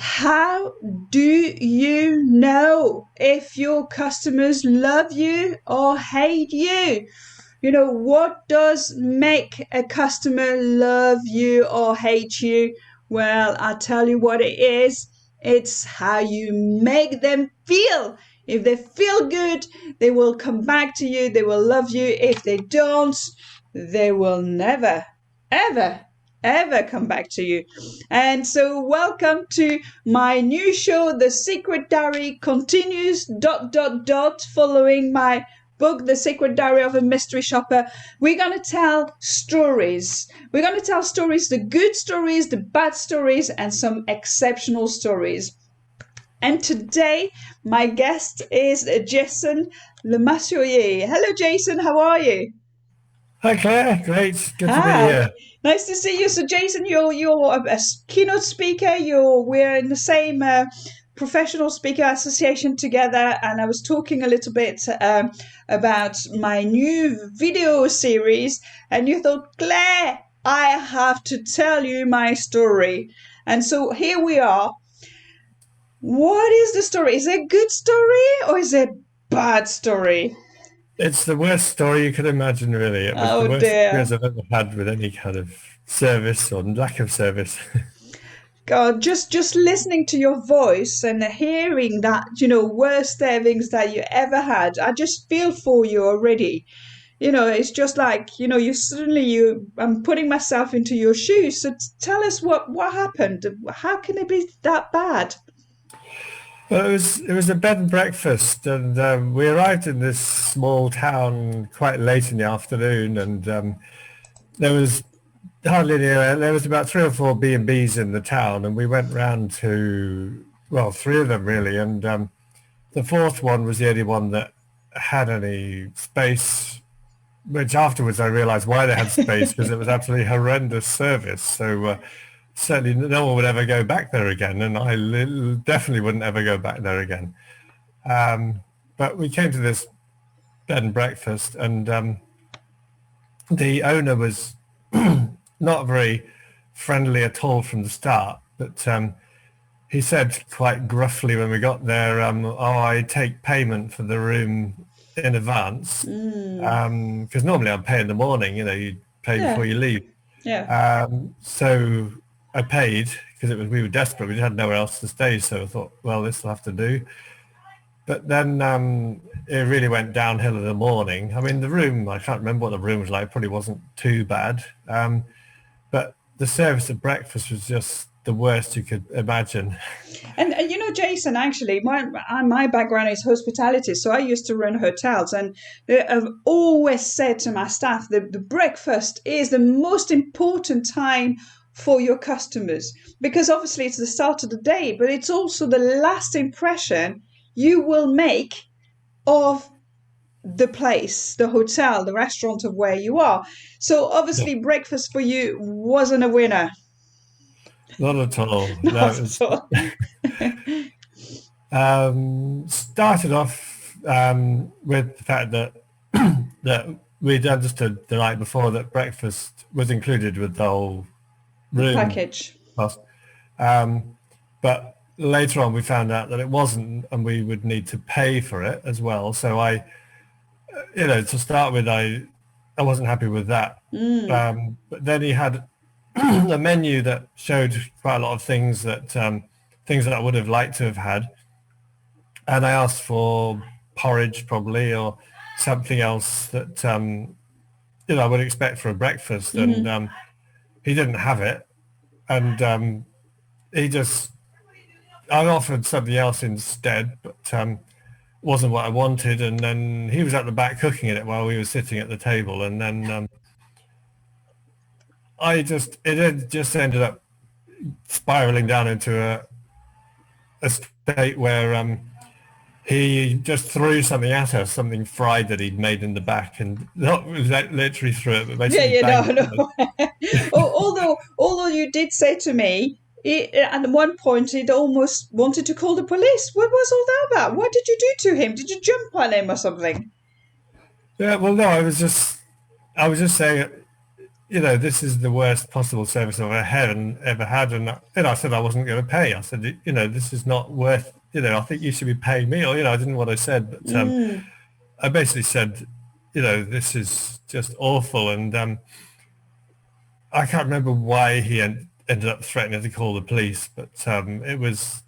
How do you know if your customers love you or hate you? What does make a customer love you or hate you? Well, I'll tell you what it is. It's how you make them feel. If they feel good, they will come back to you. They will love you. If they don't, they will never, ever, ever come back to you. And so, welcome to my new show, The Secret Diary continues, following my book, The Secret Diary of a Mystery Shopper. We're going to tell stories. We're going to tell stories, the good stories, the bad stories, and some exceptional stories. And today, my guest is Jason Lemasurier. Hello, Jason. How are you? Hi Claire, great, good to be Hi. here. Nice to see you. So, Jason, you're a keynote speaker. We're in the same professional speaker association together, and I was talking a little bit about my new video series, and you thought, Claire, I have to tell you my story. And so here we are. What is the story? Is it a good story or is it a bad story? It's the worst story you could imagine, really. It was the Oh worst dear. experience I've ever had with any kind of service or lack of service. God, just listening to your voice and hearing that, worst savings that you ever had, I just feel for you already. It's just like, I'm putting myself into your shoes. So tell us what happened. How can it be that bad? Well, it was a bed and breakfast, and we arrived in this small town quite late in the afternoon, and there was hardly any. There was about three or four B&Bs in the town, and we went round to, well, three of them really, and the fourth one was the only one that had any space, which afterwards I realised why they had space, because it was absolutely horrendous service. So certainly no one would ever go back there again, and I definitely wouldn't ever go back there again. But we came to this bed and breakfast, and the owner was not very friendly at all from the start, but he said quite gruffly when we got there, "Oh, I take payment for the room in advance, Mm, because normally I'm paying in the morning. You pay before yeah, you leave." yeah. So I paid because we were desperate. We had nowhere else to stay, so I thought, well, this will have to do. But then it really went downhill in the morning. I mean, the room, I can't remember what the room was like. Probably wasn't too bad. But the service at breakfast was just the worst you could imagine. And Jason, actually, my background is hospitality, so I used to run hotels, and I've always said to my staff that the breakfast is the most important time for your customers because obviously it's the start of the day, but it's also the last impression you will make of the place, the hotel, the restaurant of where you are. So No, obviously, breakfast for you wasn't a winner, not at all. No, not it was at all. started off with the fact that that we'd understood the night before that breakfast was included with the whole The room package. cost. But later on, we found out that it wasn't, and we would need to pay for it as well. So to start with, I wasn't happy with that. Mm. But then he had a menu that showed quite a lot of things that I would have liked to have had, and I asked for porridge probably or something else that I would expect for a breakfast, and Hmm. he didn't have it, and he just I offered something else instead, but wasn't what I wanted. And then he was at the back cooking it while we were sitting at the table. And then it had just ended up spiraling down into a state where he just threw something at us, something fried that he'd made in the back, and not literally threw it, but Yeah, basically yeah, no, banged no. it. Although you did say to me, at one point, he'd almost wanted to call the police. What was all that about? What did you do to him? Did you jump on him or something? Yeah, well, no, I was just saying, this is the worst possible service I've ever had. And I said I wasn't going to pay. I said, this is not worth, I think you should be paying me. Or, I didn't know what I said, but Mm. I basically said, this is just awful. And I can't remember why he ended up threatening to call the police, but it was,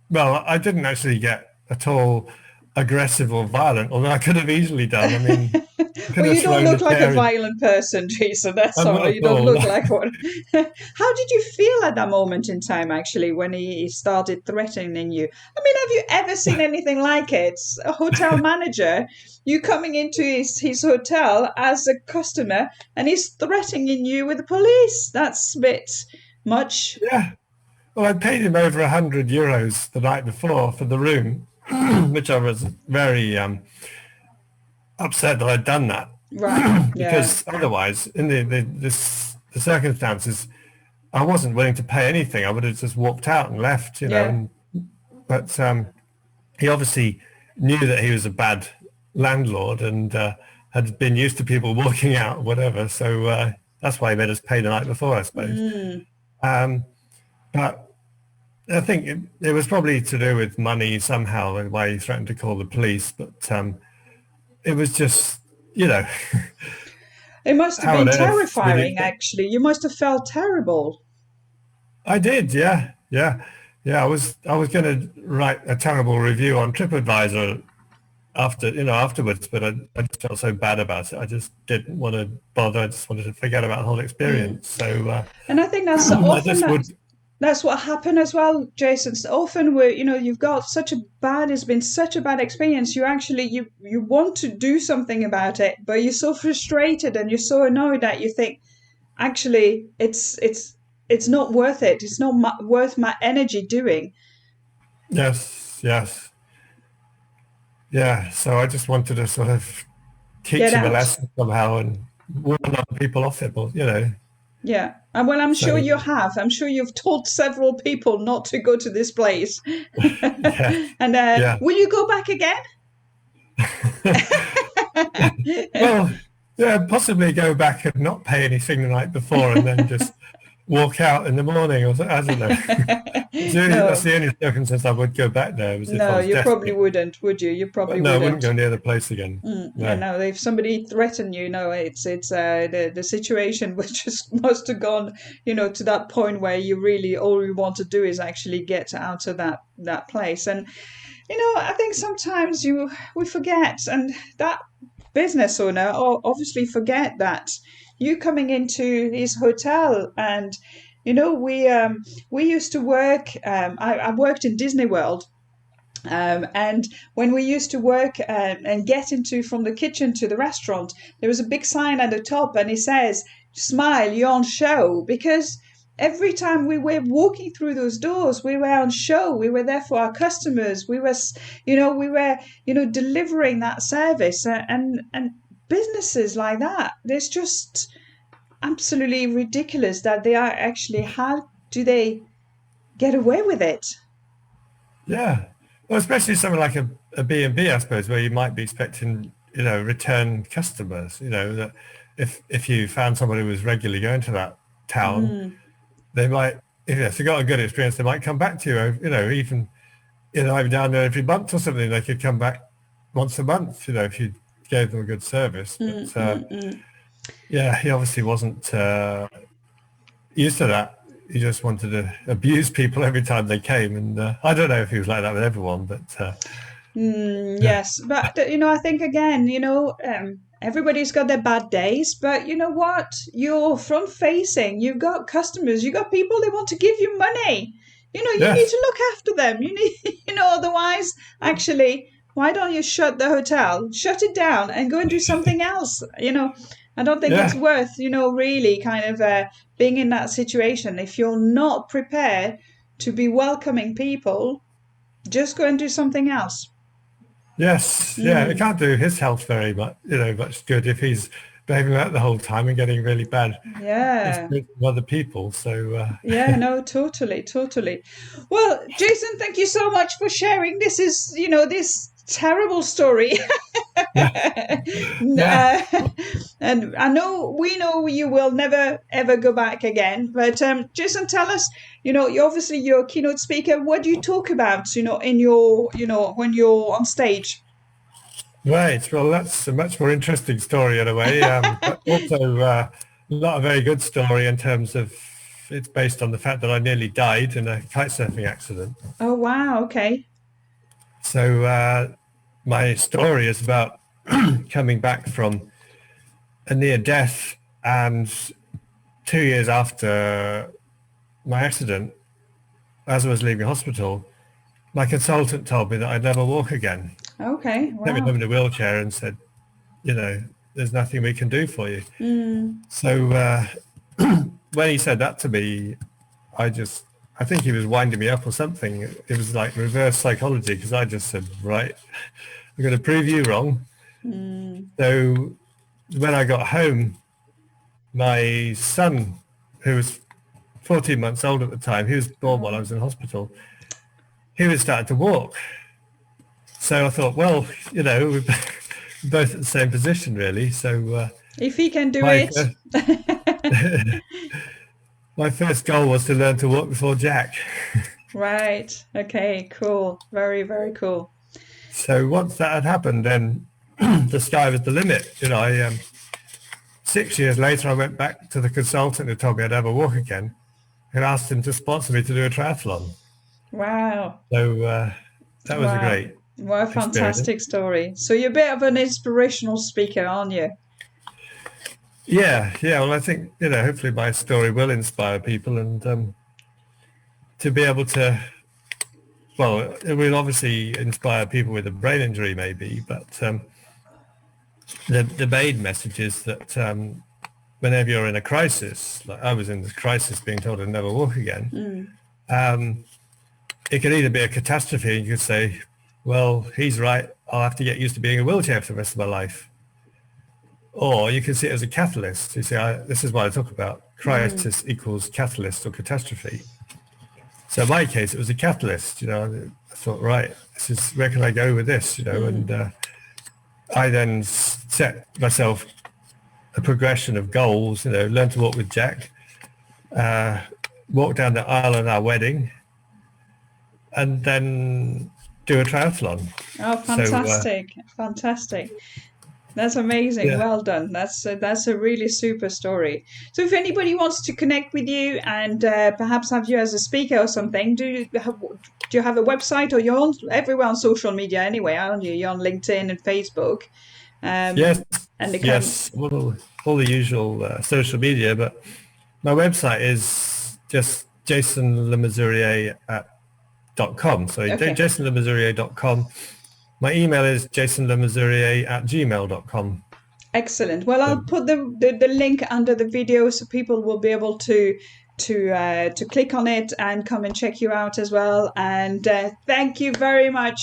well, I didn't actually get at all aggressive or violent, although I could have easily done. I mean, I could Well, have you don't thrown the look like a chair in. violent person, Jason. That's I'm all. not You at don't all. look like one. How did you feel at that moment in time, actually, when he started threatening you? I mean, have you ever seen anything like it? A hotel manager, you coming into his hotel as a customer, and he's threatening you with the police. That's a bit much. Yeah. Well, I paid him over €100 the night before for the room, which I was very upset that I'd done that Right. Yeah. because otherwise, in the circumstances, I wasn't willing to pay anything. I would have just walked out and left, Yeah. but he obviously knew that he was a bad landlord and had been used to people walking out, whatever. So that's why he made us pay the night before, I suppose. Mm. But I think it was probably to do with money somehow and why he threatened to call the police. But it was just, you know, It must have how been on earth would terrifying, it? actually. You must have felt terrible. I did, yeah, yeah, yeah. I was going to write a terrible review on TripAdvisor afterwards, but I just felt so bad about it. I just didn't want to bother. I just wanted to forget about the whole Mm. experience. So And I think that's I often just would, that's what happened as well, Jason. So often where you've got such a bad it's been such a bad experience. You want to do something about it, but you're so frustrated and you're so annoyed that you think actually it's not worth it. It's not worth my energy doing. yes, yes, yeah. So I just wanted to sort of Get teach him a out. lesson somehow and warn other people off it. But Yeah. And well, I'm sure so you have. I'm sure you've told several people not to go to this place. yeah, And yeah. will you go back again? Well, yeah, possibly go back and not pay anything the night before, and then just walk out in the morning, or I don't know. That's No, the only circumstance I would go back there was if I no, was you probably desperate. wouldn't, would you? You But probably no, I wouldn't wouldn't. go near the place again. Yeah, No. no. If somebody threatened you, no, it's the situation was just must have gone, to that point where you really all you want to do is actually get out of that place. And I think sometimes we forget, and that business owner obviously forget that you coming into his hotel and we used to work. I worked in Disney World, and when we used to work and get into from the kitchen to the restaurant, there was a big sign at the top, and it says, "Smile, you're on show." Because every time we were walking through those doors, we were on show. We were there for our customers. We were delivering that service, and businesses like that. There's just absolutely ridiculous that they are actually. How do they get away with it? Yeah. Well, especially something like a B&B, I suppose, where you might be expecting, return customers, that if you found somebody who was regularly going to that town, Mm, they might, if they got a good experience, they might come back to you, even, I'm down there every month or something, they could come back once a month, if you gave them a good service. mm, But mm, mm. yeah, he obviously wasn't used to that. He just wanted to abuse people every time they came. And I don't know if he was like that with everyone, but yeah, Yes, but I think again, everybody's got their bad days, but you know what? You're front facing. You've got customers. You've got people. They want to give you money. You need yes, to look after them. You need, otherwise, actually, why don't you shut the hotel, shut it down, and go and do something else? I don't think it's yeah, worth, really kind of being in that situation if you're not prepared to be welcoming people. Just go and do something else. yes, yeah. It Mm, can't do his health very much, much good if he's behaving like that the whole time and getting really bad yeah. experience with other people. So Yeah, no, totally, totally. Well, Jason, thank you so much for sharing. This is, this terrible story. Yeah. uh, and we know you will never ever go back again. But Jason, tell us, you're a keynote speaker. What do you talk about, in your, when you're on stage? Right. Well, that's a much more interesting story in a way, but also not a very good story in terms of it's based on the fact that I nearly died in a kite surfing accident. Oh, wow. Okay. So my story is about coming back from a near death, and 2 years after my accident, as I was leaving hospital, my consultant told me that I'd never walk again. Okay. Let me Wow. live in a wheelchair and said, there's nothing we can do for you. Mm, So when he said that to me, I think he was winding me up or something. It was like reverse psychology because I just said, right, I'm going to prove you wrong. mm. So when I got home, my son, who was 14 months old at the time, he was born while I Oh. was in hospital, he was starting to walk. So I thought, well, we're both at the same position really. So If he can do my it. first, my first goal was to learn to walk before Jack. Right. Okay. Cool. Very, very cool. So once that had happened, then the sky was the limit. 6 years later, I went back to the consultant who told me I'd ever walk again and asked him to sponsor me to do a triathlon. Wow. So that was a Wow. great What a experience. fantastic story. So you're a bit of an inspirational speaker, aren't you? Yeah, yeah. Well, I think, hopefully my story will inspire people and to be able to, well, it will obviously inspire people with a brain injury maybe, but the main message is that whenever you're in a crisis, like I was in this crisis being told I'd never walk again, Mm, it could either be a catastrophe and you could say, well, he's right, I'll have to get used to being in a wheelchair for the rest of my life. Or you can see it as a catalyst. You see, this is what I talk about. mm, Crisis equals catalyst or catastrophe. So in my case, it was a catalyst. I thought, right, where can I go with this? And mm. I then set myself a progression of goals. Learn to walk with Jack, walk down the aisle at our wedding, and then do a triathlon. Oh, So fantastic. Fantastic. That's amazing. yeah, Well done. That's a really super story. So if anybody wants to connect with you and perhaps have you as a speaker or something, do you have a website, or you're everywhere on social media anyway, aren't you? You're on LinkedIn and Facebook. yes, And they can. yes, all the usual social media. But my website is just jasonlemasurier.com. So Okay. jasonlemasurier.com. My email is jasonlemasurier@gmail.com. Excellent. Well, So, I'll put the link under the video so people will be able to click on it and come and check you out as well. And thank you very much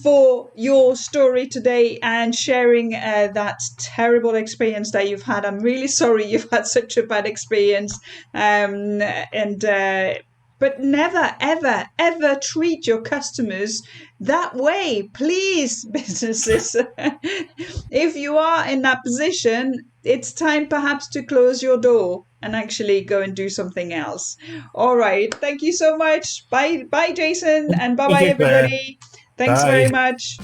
for your story today and sharing that terrible experience that you've had. I'm really sorry you've had such a bad experience. And but never, ever, ever treat your customers that way, please, businesses. If you are in that position, it's time perhaps to close your door and actually go and do something else. All right. Thank you so much. Bye, bye, Jason, and bye, thank bye, you, Claire. everybody. Thanks very Bye. much.